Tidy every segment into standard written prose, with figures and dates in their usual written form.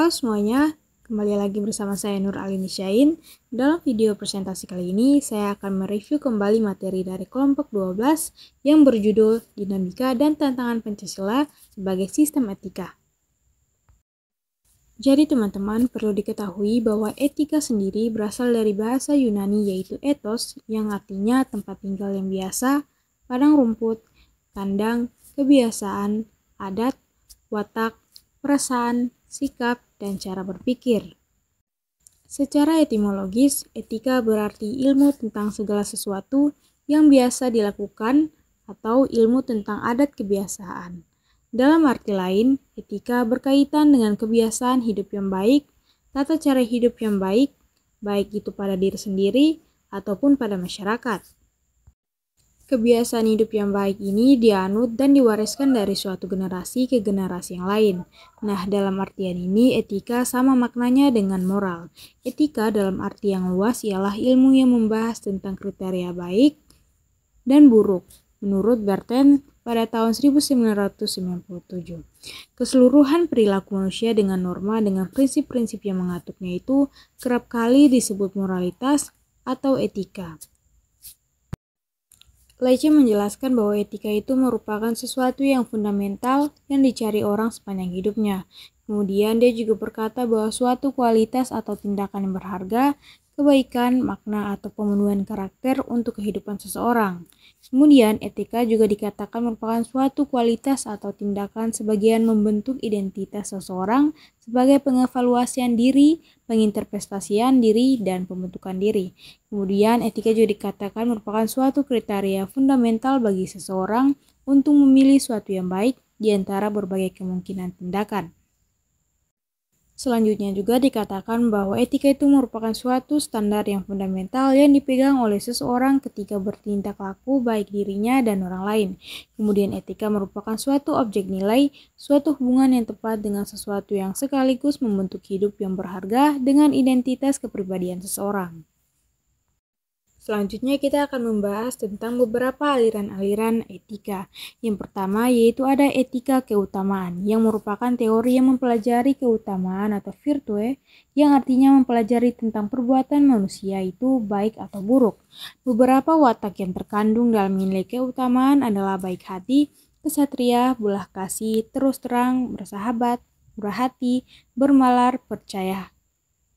Halo semuanya, kembali lagi bersama saya Nur Alini Syain. Dalam video presentasi kali ini, saya akan mereview kembali materi dari kelompok 12 yang berjudul Dinamika dan Tantangan Pancasila sebagai Sistem Etika. Jadi teman-teman perlu diketahui bahwa etika sendiri berasal dari bahasa Yunani yaitu ethos yang artinya tempat tinggal yang biasa, padang rumput, kandang, kebiasaan, adat, watak, perasaan, sikap, dan cara berpikir. Secara etimologis, etika berarti ilmu tentang segala sesuatu yang biasa dilakukan atau ilmu tentang adat kebiasaan. Dalam arti lain, etika berkaitan dengan kebiasaan hidup yang baik, tata cara hidup yang baik, baik itu pada diri sendiri ataupun pada masyarakat. Kebiasaan hidup yang baik ini dianut dan diwariskan dari suatu generasi ke generasi yang lain. Nah, dalam artian ini, etika sama maknanya dengan moral. Etika dalam arti yang luas ialah ilmu yang membahas tentang kriteria baik dan buruk, menurut Bertrand pada tahun 1997. Keseluruhan perilaku manusia dengan norma dengan prinsip-prinsip yang mengaturnya itu kerap kali disebut moralitas atau etika. Leche menjelaskan bahwa etika itu merupakan sesuatu yang fundamental yang dicari orang sepanjang hidupnya. Kemudian dia juga berkata bahwa suatu kualitas atau tindakan yang berharga, kebaikan, makna, atau pemenuhan karakter untuk kehidupan seseorang. Kemudian etika juga dikatakan merupakan suatu kualitas atau tindakan sebagian membentuk identitas seseorang sebagai pengevaluasian diri, penginterpretasian diri, dan pembentukan diri. Kemudian etika juga dikatakan merupakan suatu kriteria fundamental bagi seseorang untuk memilih suatu yang baik di antara berbagai kemungkinan tindakan. Selanjutnya juga dikatakan bahwa etika itu merupakan suatu standar yang fundamental yang dipegang oleh seseorang ketika bertindak laku baik dirinya dan orang lain. Kemudian etika merupakan suatu objek nilai, suatu hubungan yang tepat dengan sesuatu yang sekaligus membentuk hidup yang berharga dengan identitas kepribadian seseorang. Selanjutnya kita akan membahas tentang beberapa aliran-aliran etika. Yang pertama yaitu ada etika keutamaan yang merupakan teori yang mempelajari keutamaan atau virtue yang artinya mempelajari tentang perbuatan manusia itu baik atau buruk. Beberapa watak yang terkandung dalam nilai keutamaan adalah baik hati, kesatria, belah kasih, terus terang, bersahabat, murah hati, bermalar, percaya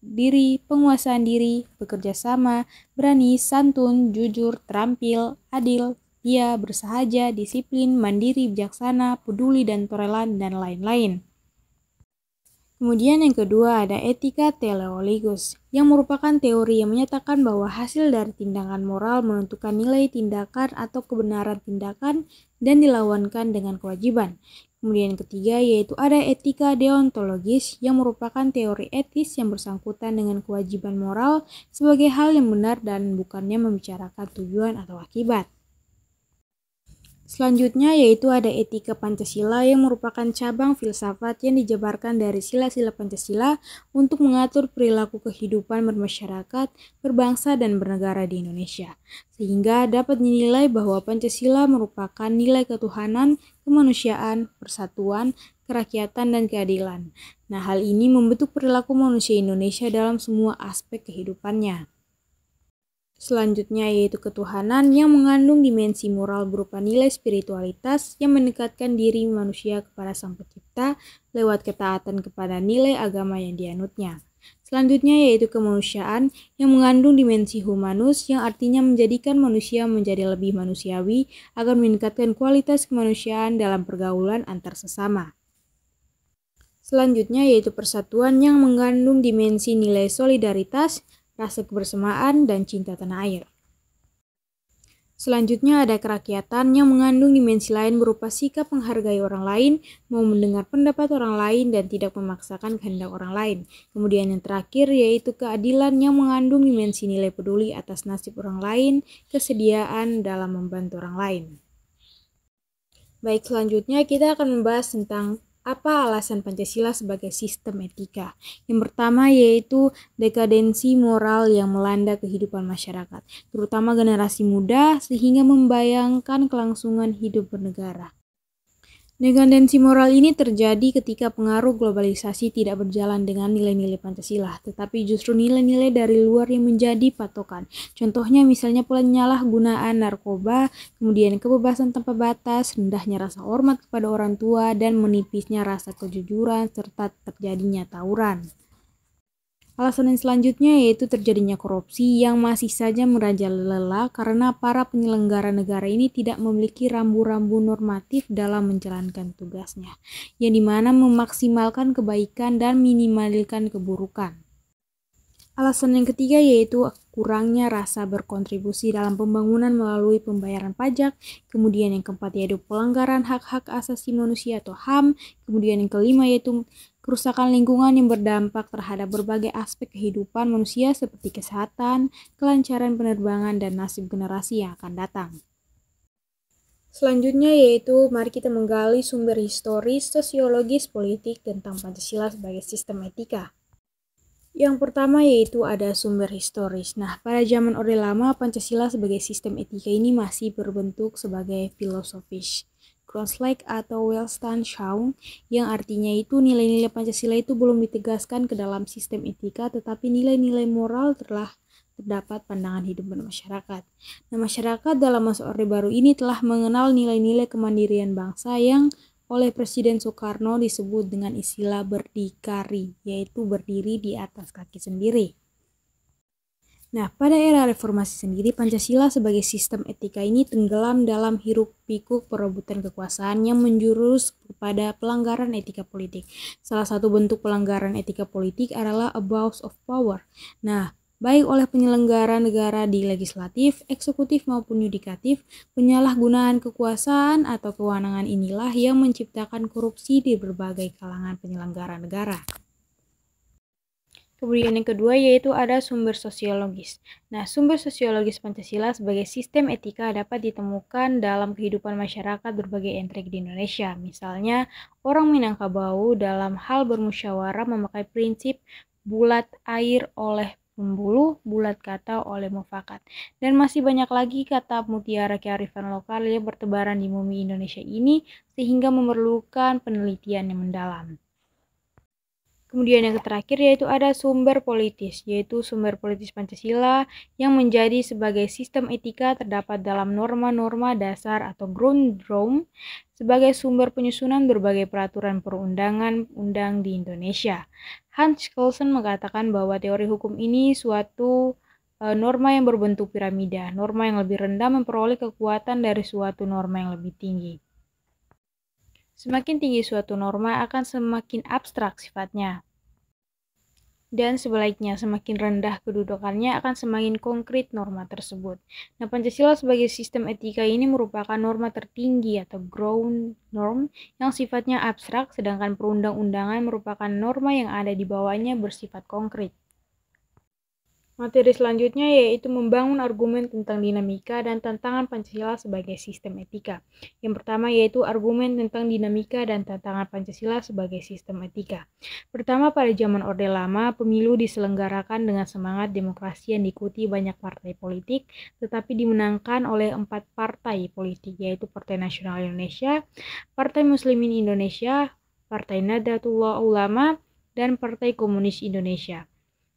diri, penguasaan diri, bekerja sama, berani, santun, jujur, terampil, adil, setia, bersahaja, disiplin, mandiri, bijaksana, peduli, dan toleran, dan lain-lain. Kemudian yang kedua ada etika teleologus, yang merupakan teori yang menyatakan bahwa hasil dari tindakan moral menentukan nilai tindakan atau kebenaran tindakan dan dilawankan dengan kewajiban. Kemudian yang ketiga yaitu ada etika deontologis yang merupakan teori etis yang bersangkutan dengan kewajiban moral sebagai hal yang benar dan bukannya membicarakan tujuan atau akibat. Selanjutnya yaitu ada etika Pancasila yang merupakan cabang filsafat yang dijabarkan dari sila-sila Pancasila untuk mengatur perilaku kehidupan bermasyarakat, berbangsa, dan bernegara di Indonesia. Sehingga dapat dinilai bahwa Pancasila merupakan nilai ketuhanan, kemanusiaan, persatuan, kerakyatan, dan keadilan. Nah, hal ini membentuk perilaku manusia Indonesia dalam semua aspek kehidupannya. Selanjutnya yaitu ketuhanan yang mengandung dimensi moral berupa nilai spiritualitas yang mendekatkan diri manusia kepada Sang Pencipta lewat ketaatan kepada nilai agama yang dianutnya. Selanjutnya yaitu kemanusiaan yang mengandung dimensi humanus yang artinya menjadikan manusia menjadi lebih manusiawi agar meningkatkan kualitas kemanusiaan dalam pergaulan antar sesama. Selanjutnya yaitu persatuan yang mengandung dimensi nilai solidaritas, rasa kebersamaan, dan cinta tanah air. Selanjutnya ada kerakyatan yang mengandung dimensi lain berupa sikap menghargai orang lain, mau mendengar pendapat orang lain, dan tidak memaksakan kehendak orang lain. Kemudian yang terakhir yaitu keadilan yang mengandung dimensi nilai peduli atas nasib orang lain, kesediaan dalam membantu orang lain. Baik, selanjutnya kita akan membahas tentang apa alasan Pancasila sebagai sistem etika? Yang pertama yaitu dekadensi moral yang melanda kehidupan masyarakat, terutama generasi muda sehingga membayangkan kelangsungan hidup bernegara. Dekandensi moral ini terjadi ketika pengaruh globalisasi tidak berjalan dengan nilai-nilai Pancasila, tetapi justru nilai-nilai dari luar yang menjadi patokan. Contohnya misalnya penyalahgunaan narkoba, kemudian kebebasan tanpa batas, rendahnya rasa hormat kepada orang tua, dan menipisnya rasa kejujuran, serta terjadinya tawuran. Alasan yang selanjutnya yaitu terjadinya korupsi yang masih saja merajalela karena para penyelenggara negara ini tidak memiliki rambu-rambu normatif dalam menjalankan tugasnya, yang dimana memaksimalkan kebaikan dan minimalkan keburukan. Alasan yang ketiga yaitu kurangnya rasa berkontribusi dalam pembangunan melalui pembayaran pajak. Kemudian yang keempat yaitu pelanggaran hak-hak asasi manusia atau HAM. Kemudian yang kelima yaitu kerusakan lingkungan yang berdampak terhadap berbagai aspek kehidupan manusia seperti kesehatan, kelancaran penerbangan, dan nasib generasi yang akan datang. Selanjutnya yaitu mari kita menggali sumber historis, sosiologis, politik tentang Pancasila sebagai sistem etika. Yang pertama yaitu ada sumber historis. Nah, pada zaman Orde Lama, Pancasila sebagai sistem etika ini masih berbentuk sebagai filosofis Grundslag atau Weltanschauung, yang artinya itu nilai-nilai Pancasila itu belum ditegaskan ke dalam sistem etika, tetapi nilai-nilai moral telah terdapat pandangan hidup bermasyarakat. Nah, masyarakat dalam masa Orde Baru ini telah mengenal nilai-nilai kemandirian bangsa yang oleh Presiden Soekarno disebut dengan istilah berdikari, yaitu berdiri di atas kaki sendiri. Nah, pada era reformasi sendiri, Pancasila sebagai sistem etika ini tenggelam dalam hiruk-pikuk perebutan kekuasaan yang menjurus kepada pelanggaran etika politik. Salah satu bentuk pelanggaran etika politik adalah abuse of power. Nah, baik oleh penyelenggara negara di legislatif, eksekutif maupun yudikatif, penyalahgunaan kekuasaan atau kewenangan inilah yang menciptakan korupsi di berbagai kalangan penyelenggara negara. Kemudian yang kedua yaitu ada sumber sosiologis. Nah, sumber sosiologis Pancasila sebagai sistem etika dapat ditemukan dalam kehidupan masyarakat berbagai entrik di Indonesia. Misalnya, orang Minangkabau dalam hal bermusyawarah memakai prinsip bulat air oleh pembuluh, bulat kata oleh mufakat. Dan masih banyak lagi kata mutiara kearifan lokal yang bertebaran di bumi Indonesia ini sehingga memerlukan penelitian yang mendalam. Kemudian yang terakhir yaitu ada sumber politis, yaitu sumber politis Pancasila yang menjadi sebagai sistem etika terdapat dalam norma-norma dasar atau Grundnorm sebagai sumber penyusunan berbagai peraturan perundang-undang di Indonesia. Hans Kelsen mengatakan bahwa teori hukum ini suatu norma yang berbentuk piramida. Norma yang lebih rendah memperoleh kekuatan dari suatu norma yang lebih tinggi. Semakin tinggi suatu norma akan semakin abstrak sifatnya. Dan sebaliknya, semakin rendah kedudukannya akan semakin konkret norma tersebut. Nah, Pancasila sebagai sistem etika ini merupakan norma tertinggi atau ground norm yang sifatnya abstrak, sedangkan perundang-undangan merupakan norma yang ada di bawahnya bersifat konkret. Materi selanjutnya yaitu membangun argumen tentang dinamika dan tantangan Pancasila sebagai sistem etika. Yang pertama yaitu argumen tentang dinamika dan tantangan Pancasila sebagai sistem etika. Pertama, pada zaman Orde Lama, pemilu diselenggarakan dengan semangat demokrasi yang diikuti banyak partai politik, tetapi dimenangkan oleh 4 partai politik, yaitu Partai Nasional Indonesia, Partai Muslimin Indonesia, Partai Nahdlatul Ulama, dan Partai Komunis Indonesia.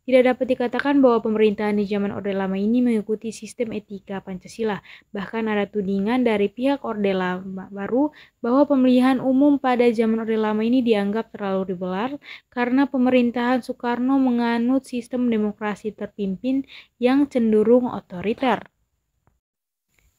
Tidak dapat dikatakan bahwa pemerintahan di zaman Orde Lama ini mengikuti sistem etika Pancasila. Bahkan ada tudingan dari pihak Orde Lama Baru bahwa pemilihan umum pada zaman Orde Lama ini dianggap terlalu liberal karena pemerintahan Soekarno menganut sistem demokrasi terpimpin yang cenderung otoriter.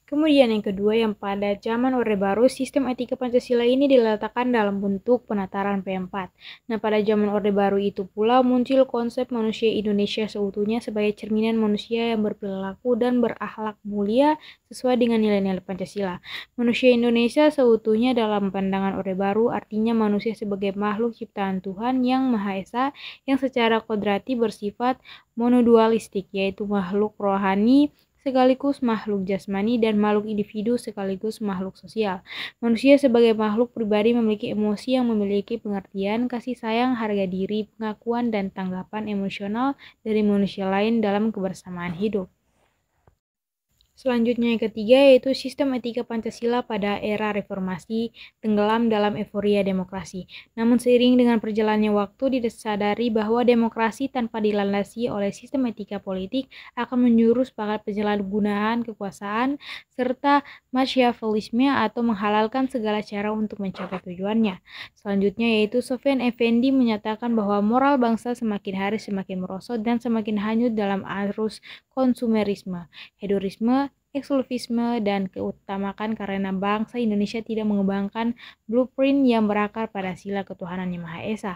Kemudian yang kedua, yang pada zaman Orde Baru, sistem etika Pancasila ini diletakkan dalam bentuk penataran P4. Nah, pada zaman Orde Baru itu pula muncul konsep manusia Indonesia seutuhnya sebagai cerminan manusia yang berperilaku dan berakhlak mulia sesuai dengan nilai-nilai Pancasila. Manusia Indonesia seutuhnya dalam pandangan Orde Baru artinya manusia sebagai makhluk ciptaan Tuhan yang Maha Esa yang secara kodrati bersifat monodualistik, yaitu makhluk rohani sekaligus makhluk jasmani dan makhluk individu sekaligus makhluk sosial. Manusia sebagai makhluk pribadi memiliki emosi yang memiliki pengertian, kasih sayang, harga diri, pengakuan, dan tanggapan emosional dari manusia lain dalam kebersamaan hidup. Selanjutnya yang ketiga yaitu sistem etika Pancasila pada era reformasi tenggelam dalam euforia demokrasi. Namun seiring dengan perjalannya waktu disadari bahwa demokrasi tanpa dilandasi oleh sistem etika politik akan menjurus pada penyalahgunaan kekuasaan serta machiavellisme atau menghalalkan segala cara untuk mencapai tujuannya. Selanjutnya yaitu Sofyan Effendi menyatakan bahwa moral bangsa semakin hari semakin merosot dan semakin hanyut dalam arus konsumerisme, hedonisme, eksklusivisme, dan keutamakan karena bangsa Indonesia tidak mengembangkan blueprint yang berakar pada sila ketuhanan Yang Maha Esa.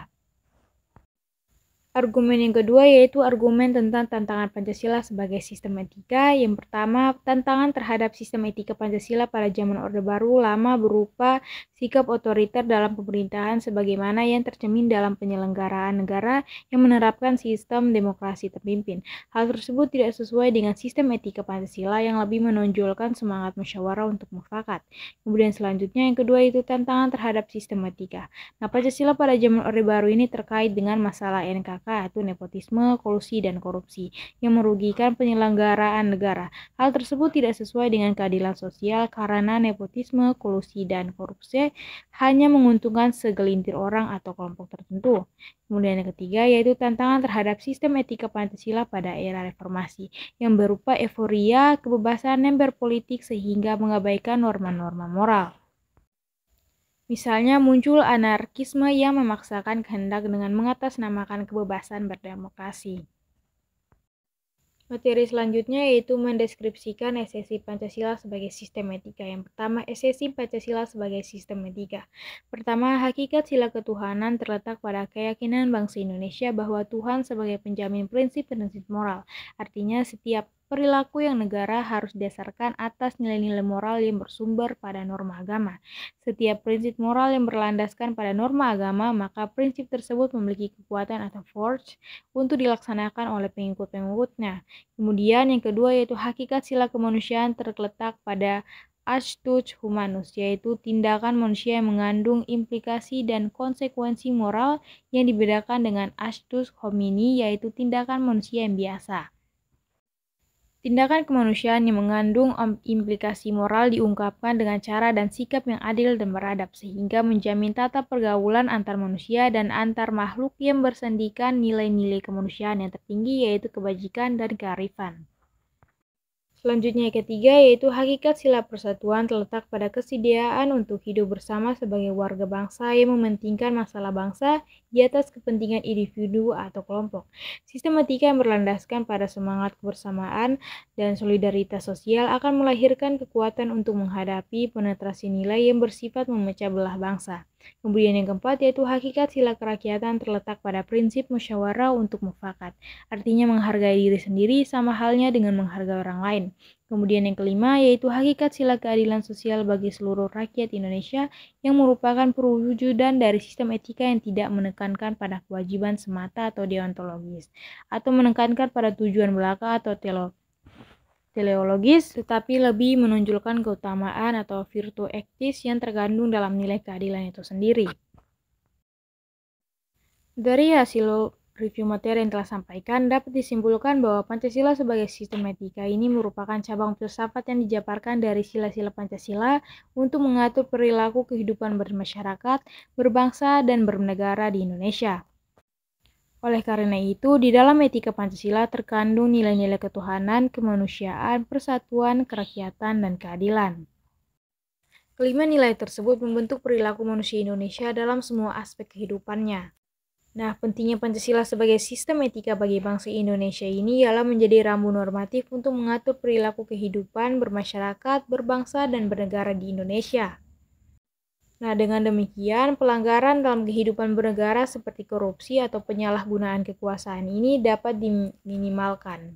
Argumen yang kedua yaitu argumen tentang tantangan Pancasila sebagai sistem etika. Yang pertama, tantangan terhadap sistem etika Pancasila pada zaman Orde Baru lama berupa sikap otoriter dalam pemerintahan sebagaimana yang tercermin dalam penyelenggaraan negara yang menerapkan sistem demokrasi terpimpin. Hal tersebut tidak sesuai dengan sistem etika Pancasila yang lebih menonjolkan semangat musyawarah untuk mufakat. Kemudian selanjutnya yang kedua itu tantangan terhadap sistem etika. Nah, Pancasila pada zaman Orde Baru ini terkait dengan masalah NKK atau nepotisme, kolusi, dan korupsi yang merugikan penyelenggaraan negara. Hal tersebut tidak sesuai dengan keadilan sosial karena nepotisme, kolusi, dan korupsi hanya menguntungkan segelintir orang atau kelompok tertentu. Kemudian yang ketiga yaitu tantangan terhadap sistem etika Pancasila pada era reformasi yang berupa euforia, kebebasan dan berpolitik sehingga mengabaikan norma-norma moral. Misalnya muncul anarkisme yang memaksakan kehendak dengan mengatasnamakan kebebasan berdemokrasi. Materi selanjutnya yaitu mendeskripsikan esensi Pancasila sebagai sistem etika. Yang pertama, esensi Pancasila sebagai sistem etika. Pertama, hakikat sila ketuhanan terletak pada keyakinan bangsa Indonesia bahwa Tuhan sebagai penjamin prinsip-prinsip moral. Artinya, setiap perilaku yang negara harus didasarkan atas nilai-nilai moral yang bersumber pada norma agama. Setiap prinsip moral yang berlandaskan pada norma agama, maka prinsip tersebut memiliki kekuatan atau force untuk dilaksanakan oleh pengikut-pengikutnya. Kemudian yang kedua yaitu hakikat sila kemanusiaan terletak pada actus humanus, yaitu tindakan manusia yang mengandung implikasi dan konsekuensi moral yang dibedakan dengan actus homini, yaitu tindakan manusia yang biasa. Tindakan kemanusiaan yang mengandung implikasi moral diungkapkan dengan cara dan sikap yang adil dan beradab, sehingga menjamin tata pergaulan antar manusia dan antar makhluk yang bersendikan nilai-nilai kemanusiaan yang tertinggi yaitu kebajikan dan kearifan. Selanjutnya yang ketiga yaitu hakikat sila persatuan terletak pada kesediaan untuk hidup bersama sebagai warga bangsa yang mementingkan masalah bangsa di atas kepentingan individu atau kelompok. Sistem etika yang berlandaskan pada semangat kebersamaan dan solidaritas sosial akan melahirkan kekuatan untuk menghadapi penetrasi nilai yang bersifat memecah belah bangsa. Kemudian yang keempat yaitu hakikat sila kerakyatan terletak pada prinsip musyawarah untuk mufakat. Artinya menghargai diri sendiri sama halnya dengan menghargai orang lain. Kemudian yang kelima yaitu hakikat sila keadilan sosial bagi seluruh rakyat Indonesia yang merupakan perwujudan dari sistem etika yang tidak menekankan pada kewajiban semata atau deontologis atau menekankan pada tujuan belaka atau teleologis, tetapi lebih menonjolkan keutamaan atau virtu etis yang terkandung dalam nilai keadilan itu sendiri. Dari hasil review materi yang telah sampaikan, dapat disimpulkan bahwa Pancasila sebagai sistem etika ini merupakan cabang filsafat yang dijabarkan dari sila-sila Pancasila untuk mengatur perilaku kehidupan bermasyarakat, berbangsa, dan bernegara di Indonesia. Oleh karena itu, di dalam etika Pancasila terkandung nilai-nilai ketuhanan, kemanusiaan, persatuan, kerakyatan, dan keadilan. Kelima nilai tersebut membentuk perilaku manusia Indonesia dalam semua aspek kehidupannya. Nah, pentingnya Pancasila sebagai sistem etika bagi bangsa Indonesia ini ialah menjadi rambu normatif untuk mengatur perilaku kehidupan bermasyarakat, berbangsa, dan bernegara di Indonesia. Nah, dengan demikian, pelanggaran dalam kehidupan bernegara seperti korupsi atau penyalahgunaan kekuasaan ini dapat diminimalkan.